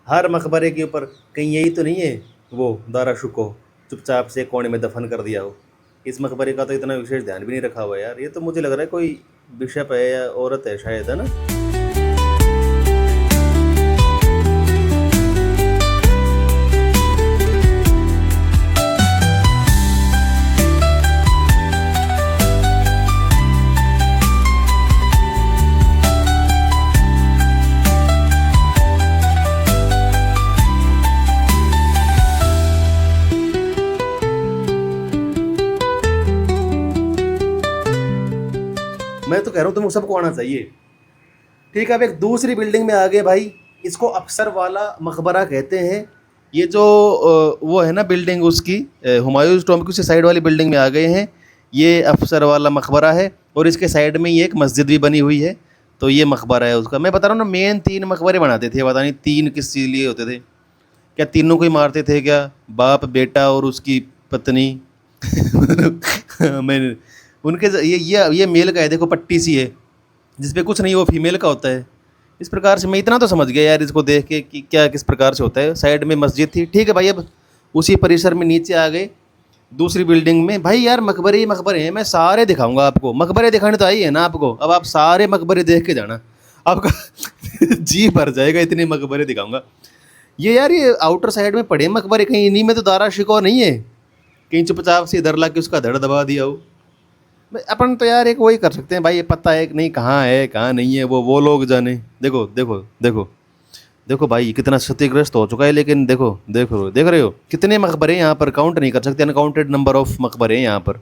हर मकबरे के ऊपर कहीं यही तो नहीं है वो दारा शुको चुपचाप से कोने में दफन कर दिया हो। इस मकबरे का तो इतना विशेष ध्यान भी नहीं रखा हुआ यार, ये तो मुझे लग रहा है कोई बिशप है या औरत है शायद, है ना। मैं तो कह रहा हूँ तुम सबको आना चाहिए। ठीक है, अब एक दूसरी बिल्डिंग में आ गए भाई, इसको अफसर वाला मकबरा कहते हैं। ये जो वो है ना बिल्डिंग उसकी, हुमायूं टॉम्ब की उसकी साइड वाली बिल्डिंग में आ गए हैं। ये अफसर वाला मकबरा है और इसके साइड में ये एक मस्जिद भी बनी हुई है, तो ये मकबरा है उसका। मैं बता रहा हूँ ना, मेन 3 मकबरे बनाते थे, पता नहीं 3 किस चीज़ लिए होते थे, क्या तीनों को ही मारते थे क्या, बाप बेटा और उसकी पत्नी। मैं उनके ये मेल का है, देखो पट्टी सी है जिसपे कुछ नहीं, वो फीमेल का होता है। इस प्रकार से मैं इतना तो समझ गया यार इसको देख के कि क्या किस प्रकार से होता है। साइड में मस्जिद थी। ठीक है भाई, अब उसी परिसर में नीचे आ गए दूसरी बिल्डिंग में। भाई यार मकबरे ही मकबरे हैं, मैं सारे दिखाऊंगा आपको। मकबरे दिखाने तो आई है ना आपको, अब आप सारे मकबरे देख के जाना, आपका जी भर जाएगा, इतने मकबरे दिखाऊंगा। ये यार ये आउटर साइड में पड़े मकबरे, कहीं इन्हीं में तो दारा शिकोह नहीं है, कहीं चुपचाप से इधर ला के उसका धड़ दबा दिया हो। अपन तो यार एक वही कर सकते हैं भाई, ये पता है कि नहीं कहाँ है कहाँ नहीं है, वो लोग जाने। देखो देखो देखो देखो भाई कितना क्षतिग्रस्त हो चुका है, लेकिन देखो देखो देख रहे हो कितने मकबरे यहाँ पर, काउंट नहीं कर सकते, अनकाउंटेड नंबर ऑफ मकबरे हैं यहाँ पर।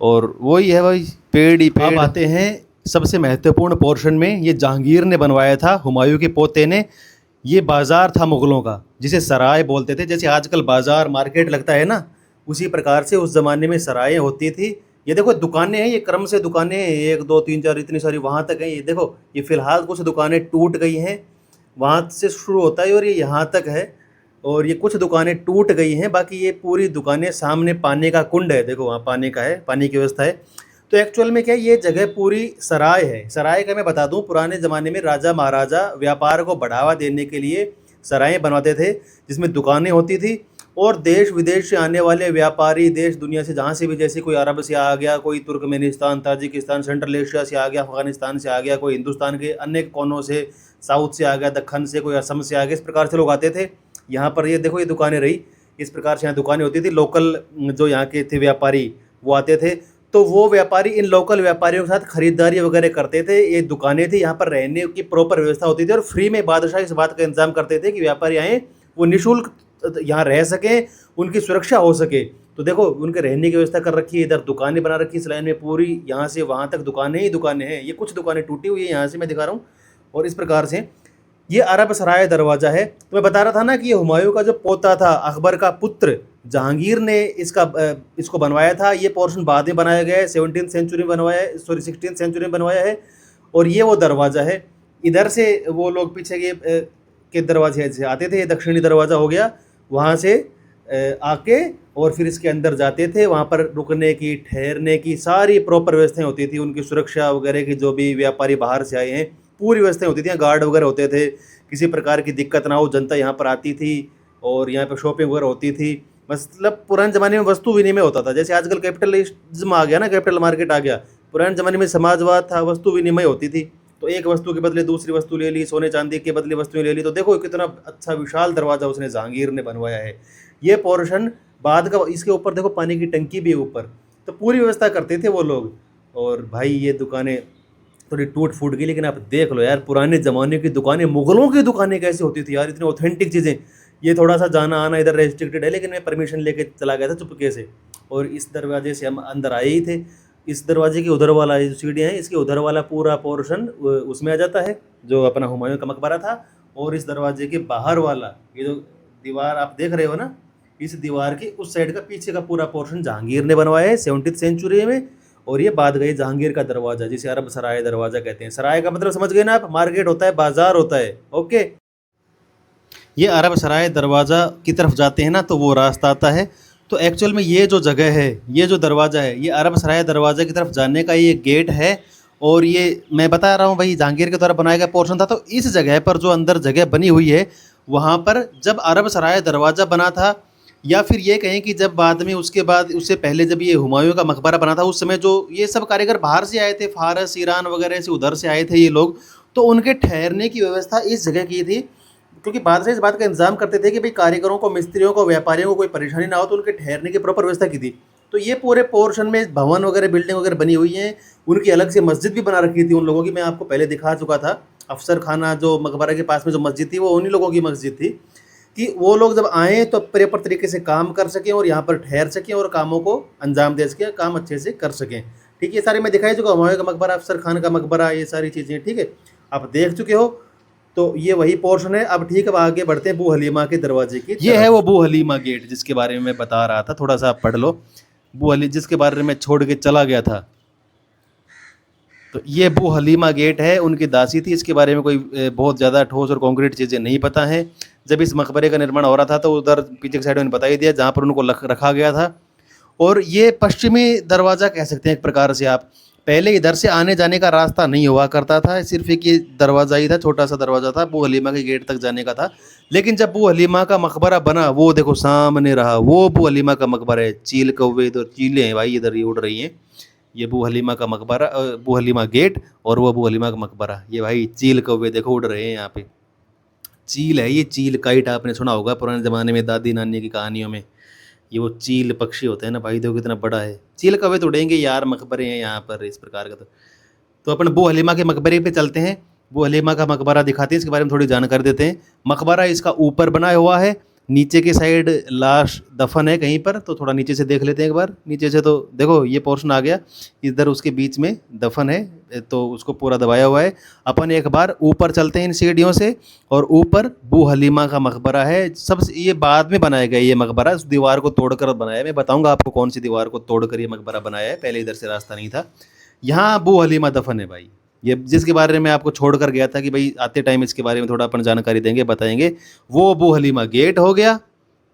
और वही है भाई, पेड़ ही पेड़। अब आते हैं सबसे महत्वपूर्ण पोर्शन में, ये जहांगीर ने बनवाया था, हुमायूं के पोते ने। ये बाज़ार था मुग़लों का, जिसे सराय बोलते थे। जैसे आजकल बाज़ार मार्केट लगता है ना, उसी प्रकार से उस ज़माने में सराएँ होती थी। ये देखो दुकानें हैं, ये क्रम से दुकानें हैं, 1 2 3 4 इतनी सारी वहाँ तक हैं। ये देखो ये फ़िलहाल कुछ दुकानें टूट गई हैं, वहाँ से शुरू होता है और ये यहाँ तक है, और ये कुछ दुकानें टूट गई हैं, बाकी ये पूरी दुकानें। सामने पानी का कुंड है, देखो वहाँ पानी का है, पानी की व्यवस्था है। तो एक्चुअल में क्या है, ये जगह पूरी सराय है। सराय का मैं बता दूँ, पुराने ज़माने में राजा महाराजा व्यापार को बढ़ावा देने के लिए सराएँ बनवाते थे, जिसमें दुकानें होती थी, और देश विदेश से आने वाले व्यापारी, देश दुनिया से जहाँ से भी, जैसे कोई अरब से आ गया, कोई तुर्कमेनिस्तान, ताजिकिस्तान, सेंट्रल एशिया से आ गया, अफगानिस्तान से आ गया, कोई हिंदुस्तान के अन्य कोनों से, साउथ से आ गया, दक्खन से, कोई असम से आ गया, इस प्रकार से लोग आते थे यहाँ पर। ये देखो ये दुकानें रही, इस प्रकार से यहाँ दुकानें होती थी। लोकल जो यहाँ के थे व्यापारी वो आते थे, तो वो व्यापारी इन लोकल व्यापारियों के साथ खरीदारी वगैरह करते थे। ये दुकानें थी, यहाँ पर रहने की प्रॉपर व्यवस्था होती थी, और फ्री में बादशाह इस बात का इंतजाम करते थे कि व्यापारी आएँ, वो निःशुल्क यहाँ रह सकें, उनकी सुरक्षा हो सके। तो देखो उनके रहने की व्यवस्था कर रखी है, इधर दुकानें बना रखी है इस लाइन में पूरी, यहाँ से वहाँ तक दुकानें ही दुकानें हैं। ये कुछ दुकानें टूटी हुई है, यहाँ से मैं दिखा रहा हूँ। और इस प्रकार से ये अरब सराय दरवाज़ा है। तो मैं बता रहा था ना कि ये हुमायूं का जो पोता था, अकबर का पुत्र जहांगीर ने इसको बनवाया था। ये पोर्शन बाद में बनाया गया है, 17th सेंचुरी में बनवाया है, 16th सेंचुरी में बनवाया है। और ये वो दरवाज़ा है, इधर से वो लोग पीछे के दरवाजे से आते थे, दक्षिणी दरवाज़ा हो गया, वहाँ से आके और फिर इसके अंदर जाते थे। वहाँ पर रुकने की, ठहरने की सारी प्रॉपर व्यवस्थाएं होती थी, उनकी सुरक्षा वगैरह की, जो भी व्यापारी बाहर से आए हैं पूरी व्यवस्थाएं होती थी। गार्ड वगैरह होते थे, किसी प्रकार की दिक्कत ना हो, जनता यहाँ पर आती थी और यहाँ पर शॉपिंग वगैरह होती थी। मतलब पुराने ज़माने में वस्तु विनिमय होता था, जैसे आजकल कैपिटलिज्म आ गया ना, कैपिटल मार्केट आ गया। पुराने ज़माने में समाजवाद था, वस्तु विनिमय होती थी, तो एक वस्तु के बदले दूसरी वस्तु ले ली, सोने चांदी के बदले वस्तुएं ले ली। तो देखो कितना अच्छा विशाल दरवाज़ा उसने जहांगीर ने बनवाया है। ये पोर्शन बाद का, इसके ऊपर देखो पानी की टंकी भी है ऊपर, तो पूरी व्यवस्था करते थे वो लोग। और भाई ये दुकानें थोड़ी टूट फूट गई, लेकिन आप देख लो यार पुराने ज़माने की दुकानें, मुग़लों की दुकानें कैसी होती थी यार, इतनी ऑथेंटिक चीज़ें। ये थोड़ा सा जाना आना इधर रेस्ट्रिक्टेड है, लेकिन मैं परमिशन लेके चला गया था चुपके से, और इस दरवाजे से हम अंदर आए ही थे। इस दरवाजे के उधर वाला ये जो सीढ़ियाँ हैं, इसके उधर वाला पूरा पोर्शन उसमें आ जाता है जो अपना हुमायूं का मकबरा था। और इस दरवाजे के बाहर वाला ये जो दीवार आप देख रहे हो ना, इस दीवार की उस साइड का पीछे का पूरा पोर्शन जहांगीर ने बनवाया है 17th सेंचुरी में। और ये बाद गई जहांगीर का दरवाज़ा, जिसे अरब सराय दरवाज़ा कहते हैं। सराय का मतलब समझ गए ना आप, मार्केट होता है, बाजार होता है। ओके, ये अरब सराय दरवाज़ा की तरफ जाते हैं ना, तो वो रास्ता आता है। तो एक्चुअल में ये जो जगह है, ये जो दरवाज़ा है, ये अरब सराय दरवाज़ा की तरफ जाने का ये गेट है। और ये मैं बता रहा हूँ भाई, जहांगीर के द्वारा बनाया गया पोर्शन था। तो इस जगह पर जो अंदर जगह बनी हुई है, वहाँ पर जब अरब सराय दरवाज़ा बना था, या फिर ये कहें कि जब बाद में उसके बाद उससे पहले जब ये हुमायूं का मकबरा बना था, उस समय जो ये सब कारीगर बाहर से आए थे, फारस, ईरान वगैरह से उधर से आए थे ये लोग, तो उनके ठहरने की व्यवस्था इस जगह की थी। क्योंकि बादशाह इस बात का इंतजाम करते थे कि भाई कारीगरों को, मिस्त्रियों को, व्यापारियों को कोई परेशानी ना हो, तो उनके ठहरने की प्रॉपर व्यवस्था की थी। तो ये पूरे पोर्शन में भवन वगैरह, बिल्डिंग वगैरह बनी हुई हैं। उनकी अलग से मस्जिद भी बना रखी थी उन लोगों की, मैं आपको पहले दिखा चुका था। अफसर खाना जो मकबरा के पास में जो मस्जिद थी, वो उन्हीं लोगों की मस्जिद थी, कि वो लोग जब आएँ तो प्रॉपर तरीके से काम कर सकें और यहाँ पर ठहर सकें और कामों को अंजाम दे सकें, काम अच्छे से कर सकें। ठीक है, ये सारी मैं दिखाई चुका, हुमायूं का मकबरा, अफसर खान का मकबरा, ये सारी चीज़ें। ठीक है, आप देख चुके हो। तो ये वही पोर्शन है। अब ठीक है, अब आगे बढ़ते हैं बू हलीमा के दरवाजे की। ये है वो बू हलीमा गेट जिसके बारे में मैं बता रहा था, थोड़ा सा आप पढ़ लो। बू हली, जिसके बारे में छोड़ के चला गया था। तो ये बू हलीमा गेट है, उनकी दासी थी। इसके बारे में कोई बहुत ज़्यादा ठोस और कॉन्क्रीट चीज़ें नहीं पता हैं। जब इस मकबरे का निर्माण हो रहा था, तो उधर पीछे की साइड में बता ही दिया जहाँ पर उनको रखा गया था। और ये पश्चिमी दरवाज़ा कह सकते हैं एक प्रकार से आप। पहले इधर से आने जाने का रास्ता नहीं हुआ करता था, सिर्फ एक ये दरवाज़ा ही था, छोटा सा दरवाज़ा था, बू हलीमा के गेट तक जाने का था। लेकिन जब बू हलीमा का मकबरा बना, वो देखो सामने रहा, वो बू हलीमा का मकबरा है। चील कौवे, तो चीलें हैं भाई इधर, ये उड़ रही हैं। ये बू हलीमा का मकबरा, बू हलीमा गेट, और वो बू हलीमा का मकबरा। ये भाई चील कौवे देखो उड़ रहे हैं यहाँ पे। चील है ये, चील काइट आपने सुना होगा पुराने ज़माने में, दादी नानी की कहानियों में। ये वो चील पक्षी होते हैं ना भाई, देखो कितना बड़ा है। चील कौवे तो उड़ेंगे यार, मकबरे हैं यहाँ पर इस प्रकार का। तो अपन बू हलीमा के मकबरे पे चलते हैं। बू हलीमा का मकबरा दिखाते हैं, इसके बारे में थोड़ी जानकारी देते हैं। मकबरा इसका ऊपर बनाया हुआ है, नीचे की साइड लाश दफन है कहीं पर। तो थोड़ा नीचे से देख लेते हैं एक बार। नीचे से तो देखो ये पोर्शन आ गया, इधर उसके बीच में दफन है, तो उसको पूरा दबाया हुआ है। अपन एक बार ऊपर चलते हैं इन सीढ़ियों से, और ऊपर बू हलीमा का मकबरा है। सबसे ये बाद में बनाया गया ये मकबरा, उस दीवार को तोड़कर बनाया है। मैं बताऊंगा आपको कौन सी दीवार को तोड़कर ये मकबरा बनाया है, पहले इधर से रास्ता नहीं था। यहाँ बू हलीमा दफन है भाई, ये जिसके बारे में आपको छोड़ कर गया था कि भाई आते टाइम इसके बारे में थोड़ा अपन जानकारी देंगे, बताएंगे। वो बू हलीमा गेट हो गया,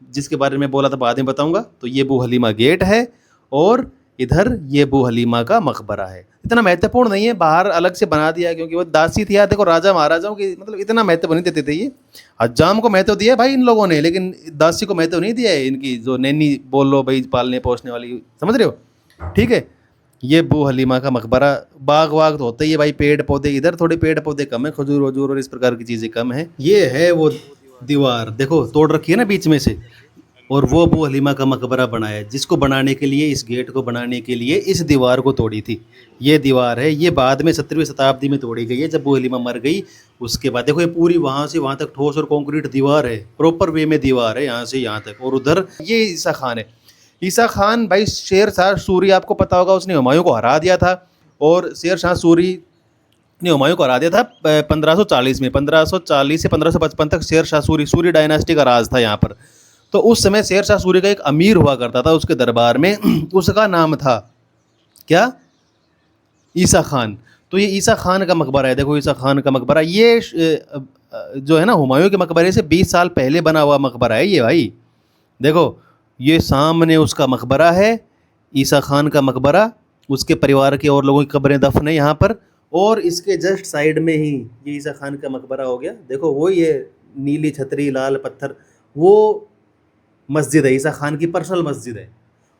जिसके बारे में बोला था बाद में बताऊंगा। तो ये बू हलीमा गेट है, और इधर ये बू हलीमा का मकबरा है। इतना महत्वपूर्ण नहीं है, बाहर अलग से बना दिया है, क्योंकि वो दासी थी यार। देखो राजा महाराजाओं की मतलब इतना महत्व नहीं देते थे ये। हज्जाम को महत्व दिया भाई इन लोगों ने, लेकिन दासी को महत्व नहीं दिया है। इनकी जो नैनी बोल लो भाई, पालने पोसने वाली, समझ रहे हो। ठीक है, ये बू हलीमा का मकबरा। बाग वाग तो होते ही है भाई, पेड़ पौधे, इधर थोड़े पेड़ पौधे कम है, खजूर वजूर और इस प्रकार की चीज़ें कम है। ये है वो दीवार, देखो तोड़ रखी है ना बीच में से, और वो बू हलीमा का मकबरा बनाया है, जिसको बनाने के लिए, इस गेट को बनाने के लिए इस दीवार को तोड़ी थी। ये दीवार है, ये बाद में 17वीं शताब्दी में तोड़ी गई है, जब बू हलीमा मर गई। उसके बाद देखो ये पूरी वहाँ से वहाँ तक ठोस और कंक्रीट दीवार है, प्रॉपर वे में दीवार है, यहाँ से यहाँ तक। और उधर ये ईसा खान है। ईसा खान भाई शेर शाह सूरी, आपको पता होगा, उसने हुमायूं को हरा दिया था। और शेर शाह सूरी ने हुमायूं को हरा दिया था 1540 में। 1540 से 1555 तक शेर शाह सूरी डायनास्टी का राज था यहाँ पर। तो उस समय शेर शाह सूरी का एक अमीर हुआ करता था उसके दरबार में, उसका नाम था क्या, ईसा खान। तो ये ईसा खान का मकबरा है, देखो ईसा खान का मकबरा। ये जो है ना, हुमायूं के मकबरे से 20 साल पहले बना हुआ मकबरा है ये भाई। देखो ये सामने उसका मकबरा है, ईसा खान का मकबरा, उसके परिवार के और लोगों की कब्रें दफन है यहाँ पर। और इसके जस्ट साइड में ही ये ईसा खान का मकबरा हो गया। देखो वो ये नीली छतरी, लाल पत्थर, वो मस्जिद है, ईसा खान की पर्सनल मस्जिद है।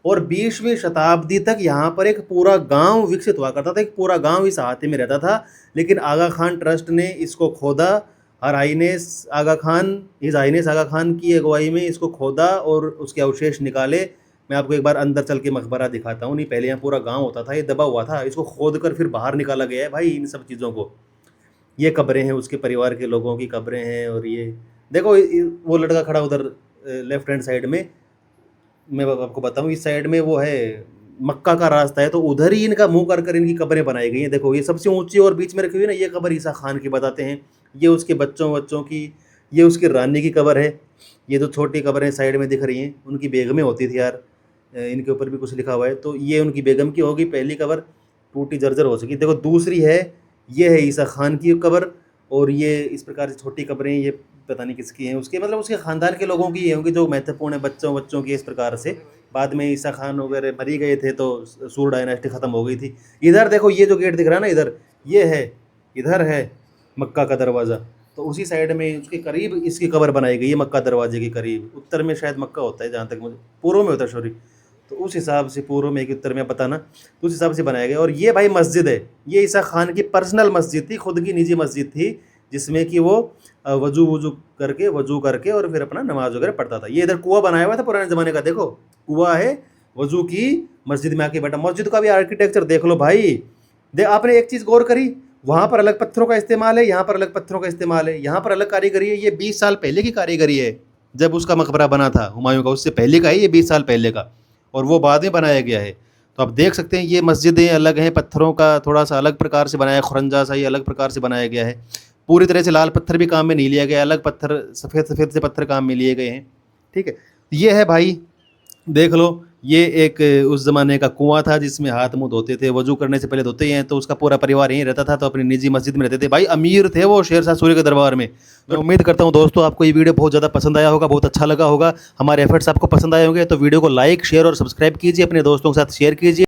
और 20वीं शताब्दी तक यहाँ पर एक पूरा गांव विकसित हुआ करता था, एक पूरा गांव इस अहाते में रहता था। लेकिन आगा खान ट्रस्ट ने इसको खोदा, हर आइनेस आगा खान, हिज आइनेस आगा खान की अगुवाई में इसको खोदा और उसके अवशेष निकाले। मैं आपको एक बार अंदर चल के मकबरा दिखाता हूँ। नहीं, पहले यहाँ पूरा गांव होता था, ये दबा हुआ था, इसको खोद कर फिर बाहर निकाला गया है भाई इन सब चीज़ों को। ये कब्रें हैं, उसके परिवार के लोगों की कब्रें हैं, और ये देखो वो लड़का खड़ा उधर लेफ्ट हैंड साइड में, मैं आपको बताऊं इस साइड में वो है मक्का का रास्ता है, तो उधर ही इनका मुंह कर इनकी कब्रें बनाई गई हैं। देखो ये सबसे ऊंची और बीच में रखी हुई है ना, ये कब्र ईसा खान की बताते हैं, ये उसके बच्चों की, ये उसकी रानी की कब्र है। ये जो छोटी कब्रें साइड में दिख रही हैं उनकी बेगमें होती थी यार, इनके ऊपर भी कुछ लिखा हुआ है, तो ये उनकी बेगम की होगी। पहली कब्र टूटी जर्जर हो चुकी। देखो दूसरी है, ये है ईसा खान की कब्र, और ये इस प्रकार से छोटी कब्रें ये पता नहीं किसकी हैं, उसके मतलब उसके ख़ानदान के लोगों की होंगी जो महत्वपूर्ण है, बच्चों की। इस प्रकार से बाद में ईसा खान वगैरह मरी गए थे तो सूर डायनेस्टी ख़त्म हो गई थी। इधर देखो ये जो गेट दिख रहा है ना, इधर ये है, इधर है मक्का का दरवाज़ा, तो उसी साइड में उसके करीब इसकी कब्र बनाई गई है, मक्का दरवाजे के करीब। उत्तर में शायद मक्का होता है, जहाँ तक मुझे पूर्व में होता है, सॉरी, तो उस हिसाब से पूर्व में कि उत्तर में पता ना, तो उस हिसाब से बनाया गया। और ये भाई मस्जिद है, ये ईसा खान की पर्सनल मस्जिद थी, खुद की निजी मस्जिद थी, जिसमें कि वो वजू करके और फिर अपना नमाज वगैरह पढ़ता था। ये इधर कुआं बनाया हुआ था पुराने ज़माने का, देखो कुआं है, वजू की मस्जिद में आके बैठा। मस्जिद का भी आर्किटेक्चर देख लो भाई। आपने एक चीज़ गौर करी, वहाँ पर अलग पत्थरों का इस्तेमाल है, यहाँ पर अलग पत्थरों का इस्तेमाल है, यहाँ पर अलग कारीगरी है। ये 20 साल पहले की कारीगरी है, जब उसका मकबरा बना था हुमायूं का, उससे पहले का है ये, 20 साल पहले का, और वो बाद में बनाया गया है। तो आप देख सकते हैं ये मस्जिदें अलग हैं, पत्थरों का थोड़ा सा अलग प्रकार से बनाया, खुरंजा सा ये अलग प्रकार से बनाया गया है। पूरी तरह से लाल पत्थर भी काम में नहीं लिया गया, अलग पत्थर सफ़ेद से पत्थर काम में लिए गए हैं। ठीक है, ये है भाई, देख लो, ये एक उस ज़माने का कुआं था जिसमें हाथ मुंह धोते थे, वजू करने से पहले धोते ही हैं। तो उसका पूरा परिवार यहीं रहता था, तो अपनी निजी मस्जिद में रहते थे भाई, अमीर थे वो शेरशाह सूरी के दरबार में। मैं उम्मीद करता हूँ दोस्तों आपको ये वीडियो बहुत ज़्यादा पसंद आया होगा, बहुत अच्छा लगा होगा, हमारे एफर्ट्स आपको पसंद आए होंगे। तो वीडियो को लाइक, शेयर और सब्सक्राइब कीजिए, अपने दोस्तों के साथ शेयर कीजिए।